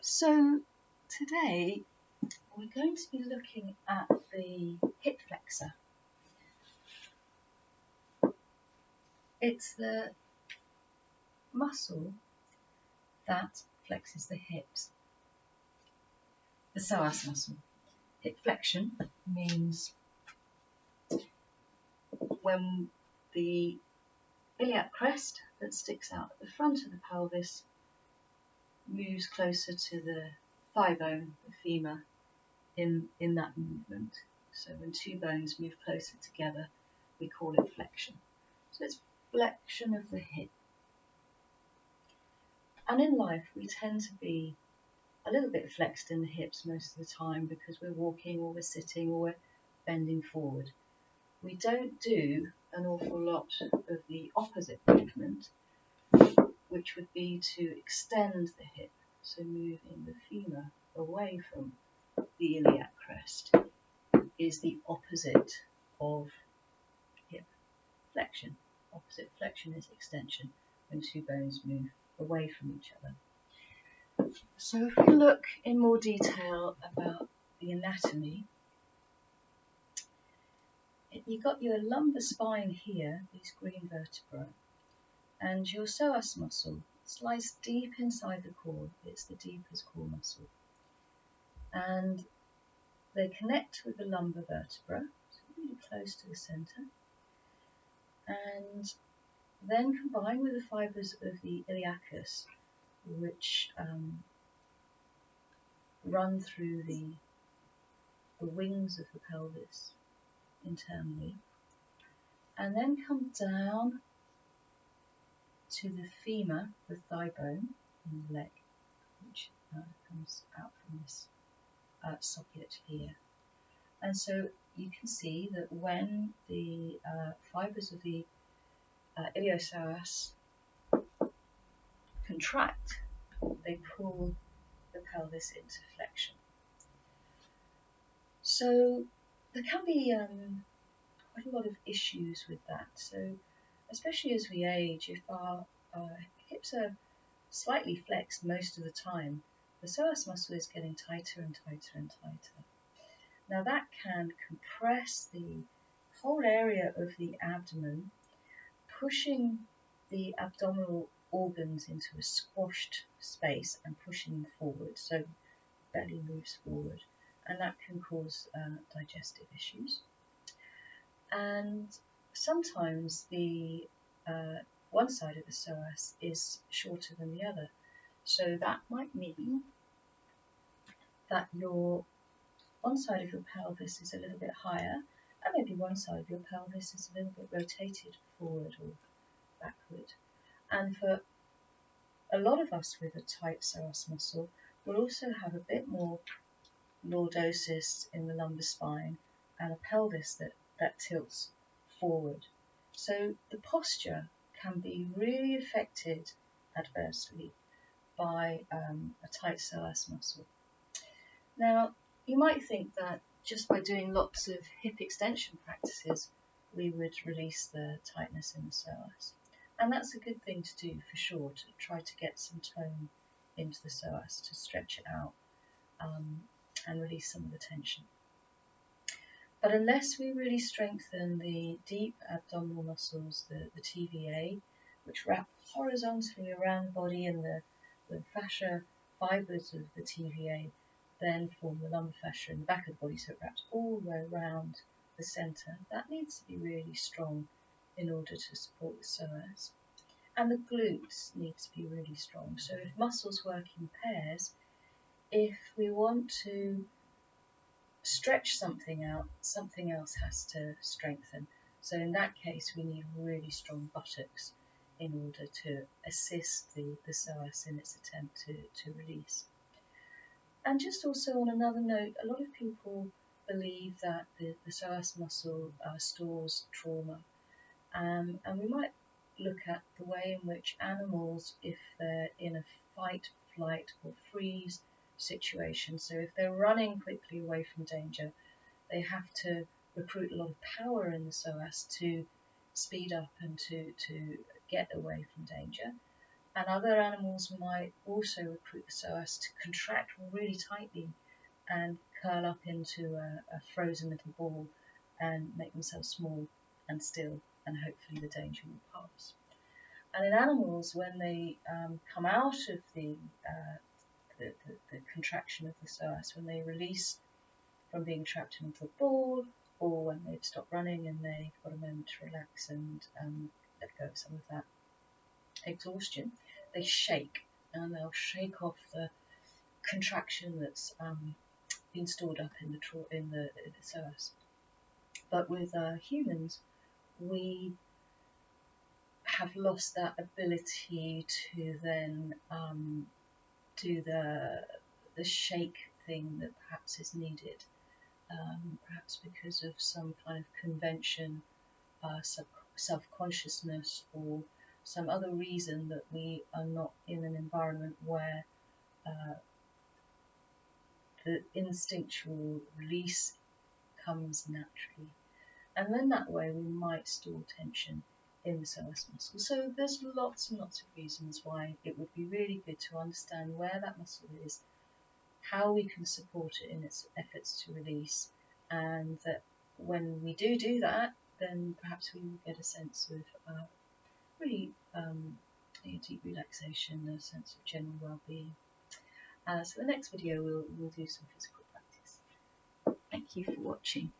So today we're going to be looking at the hip flexor. It's the muscle that flexes the hips, the psoas muscle. Hip flexion means when the iliac crest that sticks out at the front of the pelvis moves closer to the thigh bone, the femur, in that movement. So when two bones move closer together, we call it flexion. So it's flexion of the hip. And in life, we tend to be a little bit flexed in the hips most of the time because we're walking or we're sitting or we're bending forward. We don't do an awful lot of the opposite movement, which would be to extend the hip, so moving the femur away from the iliac crest is the opposite of hip flexion. Opposite flexion is extension, when two bones move away from each other. So if we look in more detail about the anatomy, you've got your lumbar spine here, these green vertebrae, and your psoas muscle lies deep inside the core. It's the deepest core muscle. And they connect with the lumbar vertebra, so really close to the centre, and then combine with the fibres of the iliacus, which run through the wings of the pelvis internally, and then come down to the femur, the thigh bone in the leg, which comes out from this socket here. And so you can see that when the fibres of the iliopsoas contract, they pull the pelvis into flexion. So there can be quite a lot of issues with that. So especially as we age, if our hips are slightly flexed most of the time, the psoas muscle is getting tighter and tighter and tighter. Now that can compress the whole area of the abdomen, pushing the abdominal organs into a squashed space and pushing them forward, so the belly moves forward, and that can cause digestive issues. And sometimes the one side of the psoas is shorter than the other, so that might mean that your one side of your pelvis is a little bit higher, and maybe one side of your pelvis is a little bit rotated forward or backward. And for a lot of us with a tight psoas muscle, we'll also have a bit more lordosis in the lumbar spine and a pelvis that tilts forward. So the posture can be really affected adversely by a tight psoas muscle. Now, you might think that just by doing lots of hip extension practices, we would release the tightness in the psoas. And that's a good thing to do for sure, to try to get some tone into the psoas, to stretch it out and release some of the tension. But unless we really strengthen the deep abdominal muscles, the TVA, which wrap horizontally around the body, and the fascia fibres of the TVA then form the lumbar fascia in the back of the body, so it wraps all the way around the centre. That needs to be really strong in order to support the psoas. And the glutes need to be really strong. So if muscles work in pairs, if we want to stretch something out, something else has to strengthen. So in that case, we need really strong buttocks in order to assist the psoas in its attempt to release. And just also on another note, a lot of people believe that the psoas muscle stores trauma. And we might look at the way in which animals, if they're in a fight, flight or freeze situation, so if they're running quickly away from danger, they have to recruit a lot of power in the psoas to speed up and to get away from danger. And other animals might also recruit the psoas to contract really tightly and curl up into a frozen little ball and make themselves small and still, and hopefully the danger will pass. And in animals, when they come out of the contraction of the psoas, when they release from being trapped into a ball, or when they've stopped running and they've got a moment to relax and let go of some of that exhaustion, they shake, and they'll shake off the contraction that's been stored up in the psoas. But with humans, we have lost that ability to then do the shake thing that perhaps is needed, perhaps because of some kind of convention, self-consciousness, or some other reason that we are not in an environment where the instinctual release comes naturally. And then that way we might store tension in the psoas muscle. So there's lots and lots of reasons why it would be really good to understand where that muscle is, how we can support it in its efforts to release, and that when we do that, then perhaps we will get a sense of really deep relaxation, a sense of general well-being. So the next video we'll do some physical practice. Thank you for watching.